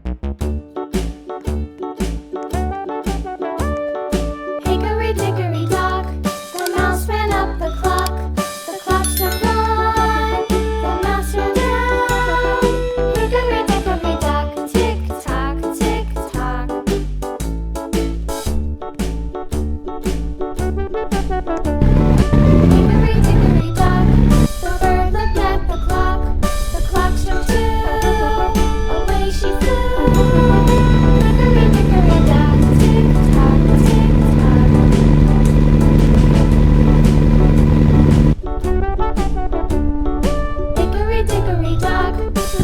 Hickory dickory dock, the mouse ran up the clock. The clock struck one, the mouse ran down. Hickory dickory dock, tick tock, tick tock. Hickory dickory dock, the bird looked at the clock. The clock struck two, away she flew. Hickory dickory dock, tick tock, tick tock. Hickory dickory dock,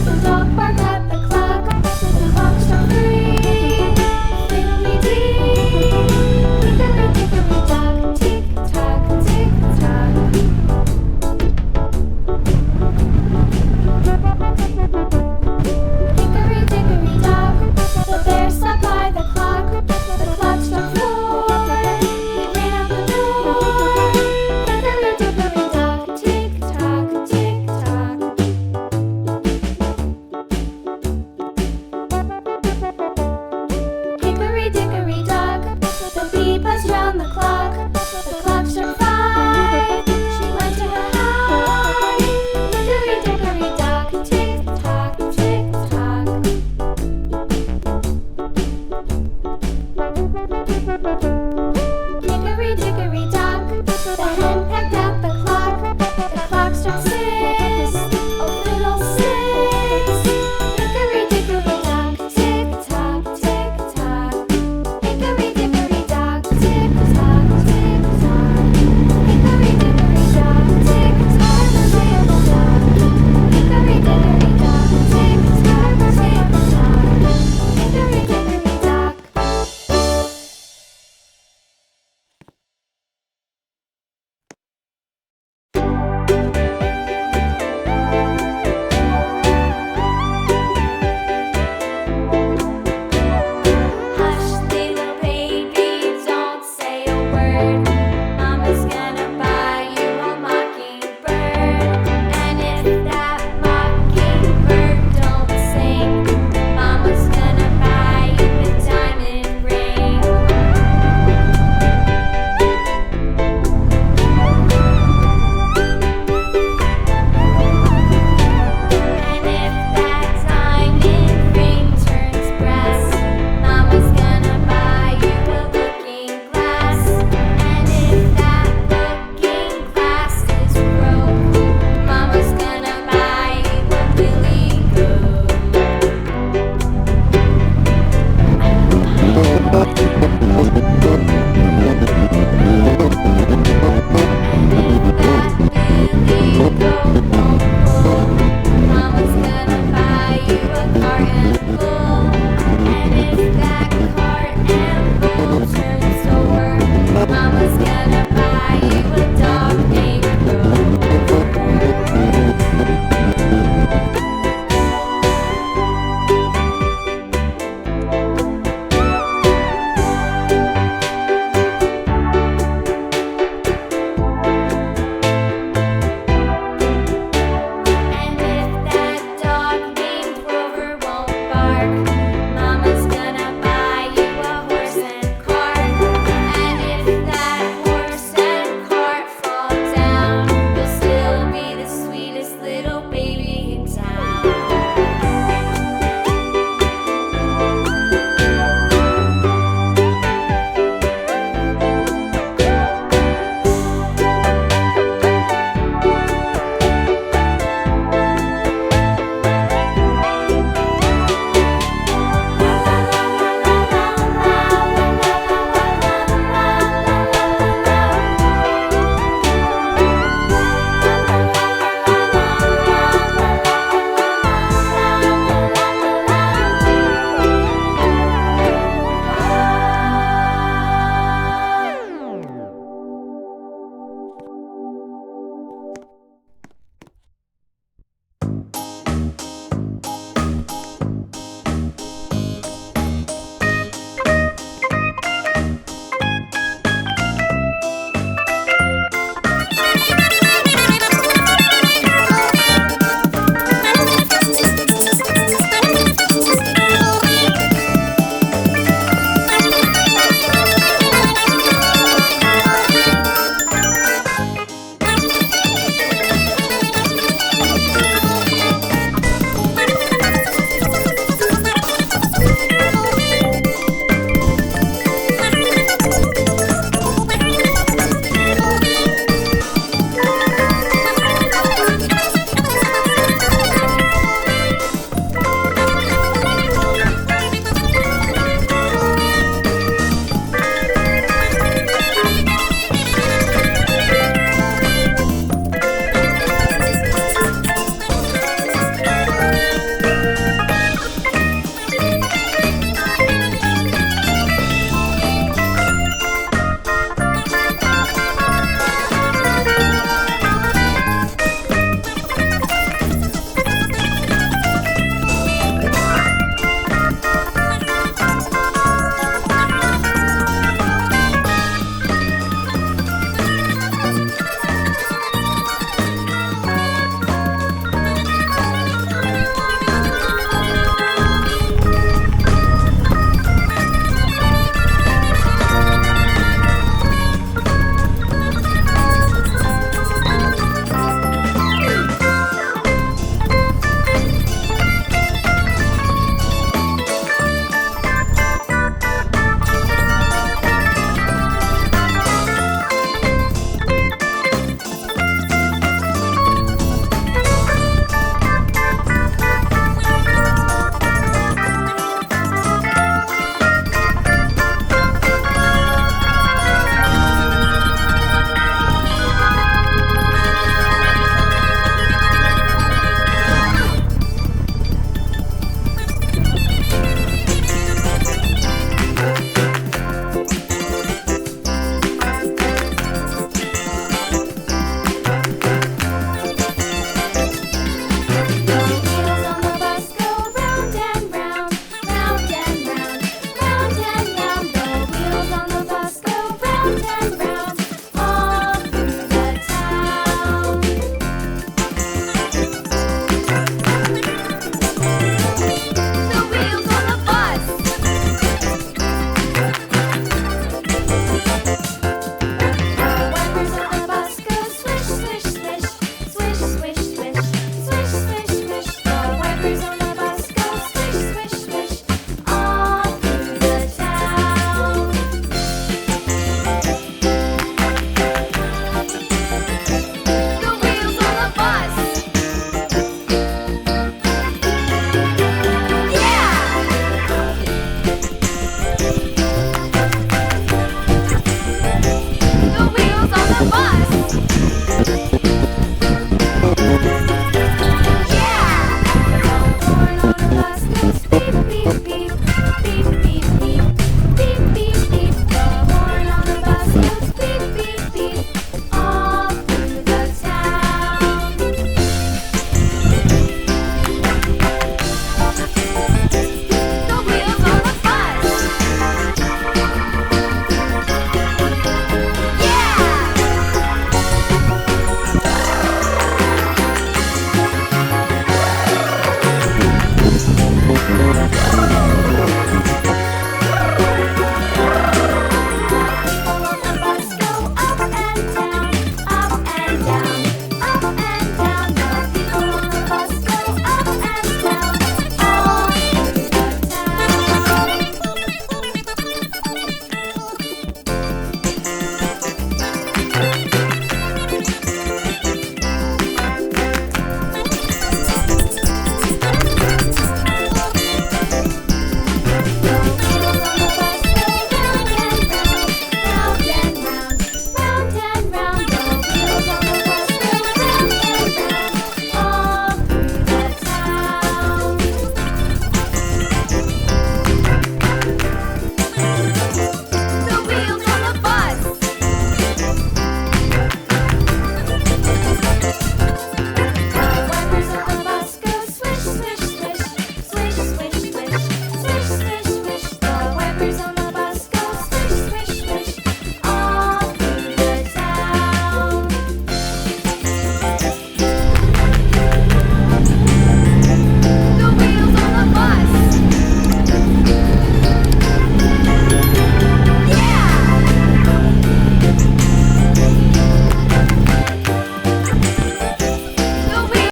the dog barked at the clock. The clock struck three, fiddly-dee. Hickory dickory dock, tick tock, tick tock. Hickory dickory dock, the bear sat by the clock. The clock struck four, he ran out the door. Hickory dickory dock, tick tock, tick tock. Hickory dickory dock, the bee buzzed round the clock. The clock struck five, she went to her hive. Hickory dickory dock, tick tock, tick tock. Hickory dickory dock, the hen pecked at the clock. The clock struck six, oh fiddlesticks. Hickory dickory dock, tick tock, tick tock. Hickory dickory dock, tick tock, tick tock. Hickory dickory dock, tick tock, tick tock. Hickory dickory dock, tick tock, tick tock. Hickory dickory dock. Hush, little baby, don't say a word. Mama's gonna buy you a mockingbird. And if that mockingbird don't sing, Mama's gonna buy you a diamond ring. And if that diamond ring turns brass, Mama's gonna buy you a looking glass. And if that looking glass is broke, Mama's gonna buy you a billy goat. Mama's gonna buy you a cart and bull. And if that cart and bull turns over, Mama's gonna buy you a dog named And if that dog named Rover won't bark,